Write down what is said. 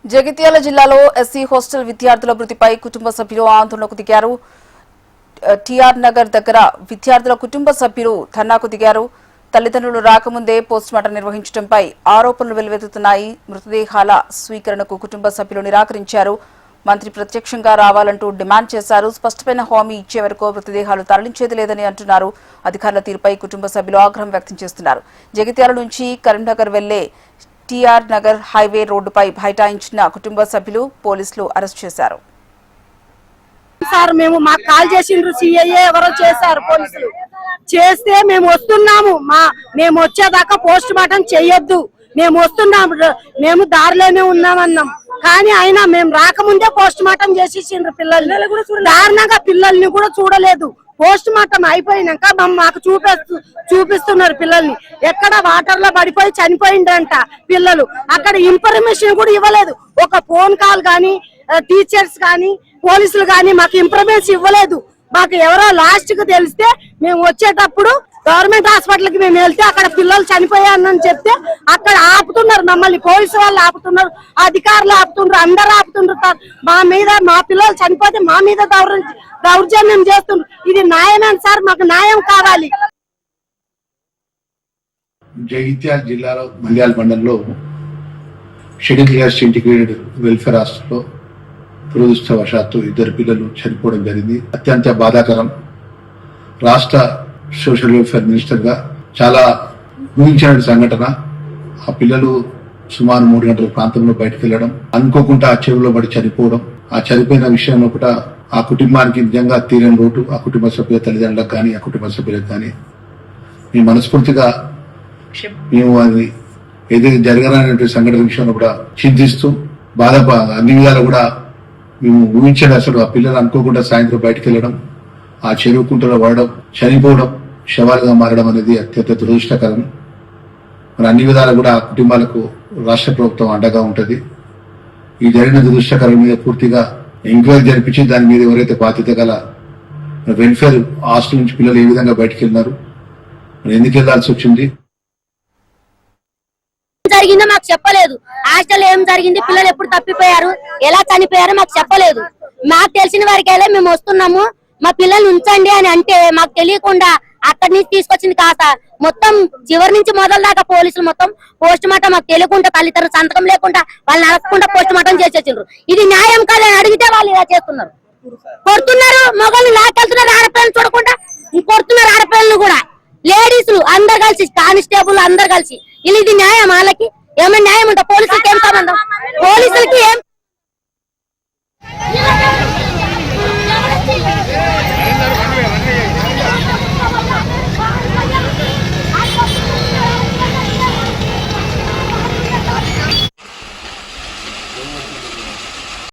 జగిత్యాల జిల్లాలో SC hostel విద్యార్థుల మృతిపై కుటుంబ సభ్యులు ఆందోళనకు దిగారు. టీఆర్ నగర్ దగ్గర విద్యార్థుల కుటుంబ సభ్యులు ధర్నాకు దిగారు. తల్లిదండ్రులు రాకముందే పోస్టుమార్టం నిర్వహించడంపై ఆరోపణలు వెల్లువెత్తుతున్నాయి. మృతదేహాల స్వీకరణకు కుటుంబ సభ్యులు నిరాకరించారు. మంత్రి ప్రత్యక్షంగా రావాలంటూ డిమాండ్ చేశారు. స్పష్టమైన హామీ ఇచ్చే వరకు మృతదేహాలు తరలించేది లేదని అంటున్నారు. అధికారుల తీరుపై కుటుంబ సభ్యులు ఆగ్రహం వ్యక్తం చేస్తున్నారు. జగిత్యాల నుంచి కరీంనగర్ వెళ్లే టీఆర్ నగర్ హైవే రోడ్డుపై బైఠాయించిన కుటుంబ సభ్యులు పోలీసులు అరెస్ట్ చేశారు. సార్ మేము మాకు కాల్ చేసిండ్రు, సిఐఏ ఎవరో చేశారు, పోలీసులు చేస్తే మేము వస్తున్నాము, మేము వచ్చేదాకా పోస్ట్ మార్టం చెయ్యొద్దు, మేము వస్తున్నాము, మేము దారిలోనే ఉన్నామన్నాం. కానీ అయినా మేము రాకముందే పోస్ట్ మార్టం చేసేసిండ్రు. పిల్లల్ని దారుణంగా పిల్లల్ని కూడా చూడలేదు. పోస్ట్ మార్టం అయిపోయినాక మాకు చూపిస్తున్నారు పిల్లల్ని. ఎక్కడ వాటర్ లో పడిపోయి చనిపోయిందంట పిల్లలు. అక్కడ ఇన్ఫర్మేషన్ కూడా ఇవ్వలేదు. ఒక ఫోన్ కాల్ గానీ, టీచర్స్ గానీ, పోలీసులు గానీ మాకు ఇన్ఫర్మేషన్ ఇవ్వలేదు. మాకు ఎవరో లాస్ట్ కు తెలిస్తే మేము వచ్చేటప్పుడు గవర్నమెంట్ హాస్పిటల్ కి మేము వెళ్తే అక్కడ పిల్లలు చనిపోయారని చెప్తే అక్కడ ఆపుతున్నారు మమ్మల్ని. పోలీసు వాళ్ళు ఆపుతున్నారు, అధికారులు ఆపుతున్నారు, అందరూ ఆపుతున్నారు. మా పిల్లలు చనిపోతే మా మీద దౌర్జన్యం చేస్తున్నారు. ఇది న్యాయమే సార్, మాకు న్యాయం కావాలి. జగిత్యాల జిల్లాలో మండ్యాల మండలంలో షెడ్యూల్ క్యాస్ట్ ఇంటిగ్రేటెడ్ వెల్ఫేర్ హాస్టల్లో దురదృష్టవశాత్తు 2 పిల్లలు చనిపోవడం జరిగింది. అత్యంత బాధాకరం. రాష్ట్ర సోషల్ వెల్ఫేర్ మినిస్టర్ గా చాలా ఊహించిన సంఘటన. ఆ పిల్లలు సుమారు 3 గంటల ప్రాంతంలో బయటకు వెళ్లడం, అనుకోకుండా ఆ చెరువులో పడి చనిపోవడం. ఆ చనిపోయిన విషయంలో కూడా ఆ కుటుంబానికి నిజంగా తీరని లోటు. ఆ కుటుంబ సభ్యుల తల్లిదండ్రులకు కానీ, ఆ కుటుంబ సభ్యులకు కానీ మేము మనస్ఫూర్తిగా మేము అది ఏదైతే జరగనటువంటి సంఘటన విషయంలో కూడా చింతిస్తూ అన్ని విధాలు కూడా మేము ఊహించడం. అసలు ఆ పిల్లలు అనుకోకుండా సాయంత్రం బయటకు వెళ్లడం, ఆ చెరువు కుంటలో పడడం, చనిపోవడం, శవాలుగా మారడం అనేది అత్యంత దురదృష్టకరం. మరి అన్ని విధాలు కూడా ఆ కుటుంబాలకు రాష్ట్ర ప్రభుత్వం అండగా ఉంటుంది. ఈ జరిగిన దురదృష్టకరం మీద పూర్తిగా ఎంక్వైరీ జరిపించి దాని మీద ఎవరైతే బాధ్యత గల వెల్ఫేర్ హాస్టల్ నుంచి పిల్లలు ఏ విధంగా బయటకు వెళ్ళినారు, మరి ఎందుకు వెళ్లాల్సి వచ్చింది, జరిగిందో మాకు చెప్పలేదు. హాస్టల్ ఏం జరిగింది, పిల్లలు ఎప్పుడు తప్పిపోయారు, ఎలా చనిపోయారో మాకు చెప్పలేదు. మాకు తెలిసిన వారికైనా మేము వస్తున్నాము, మా పిల్లల్ని ఉంచండి అని అంటే మాకు తెలియకుండా అక్కడి నుంచి తీసుకొచ్చింది కాస్త మొత్తం చివరి నుంచి మొదలు దాకా పోలీసులు మొత్తం పోస్ట్ మార్టం మాకు తెలియకుండా తల్లిదండ్రులు సంతకం లేకుండా వాళ్ళని అడగకుండా పోస్ట్ మార్టం చేసేసిండ్రు. ఇది న్యాయం కాదని అడిగితే వాళ్ళు ఇలా చేస్తున్నారు. కొడుతున్నారు, మొగల్ని లాక్కెళ్తున్నారు, ఆడపిల్లలు చూడకుండా కొడుతున్నారు. ఆడపిల్లలు కూడా లేడీస్ అందరు కలిసి, కానిస్టేబుల్ అందరు కలిసి. ఇది న్యాయం? వాళ్ళకి ఏమైనా న్యాయం ఉందా? పోలీసులకి ఏం సంబంధం? పోలీసులకి ఏం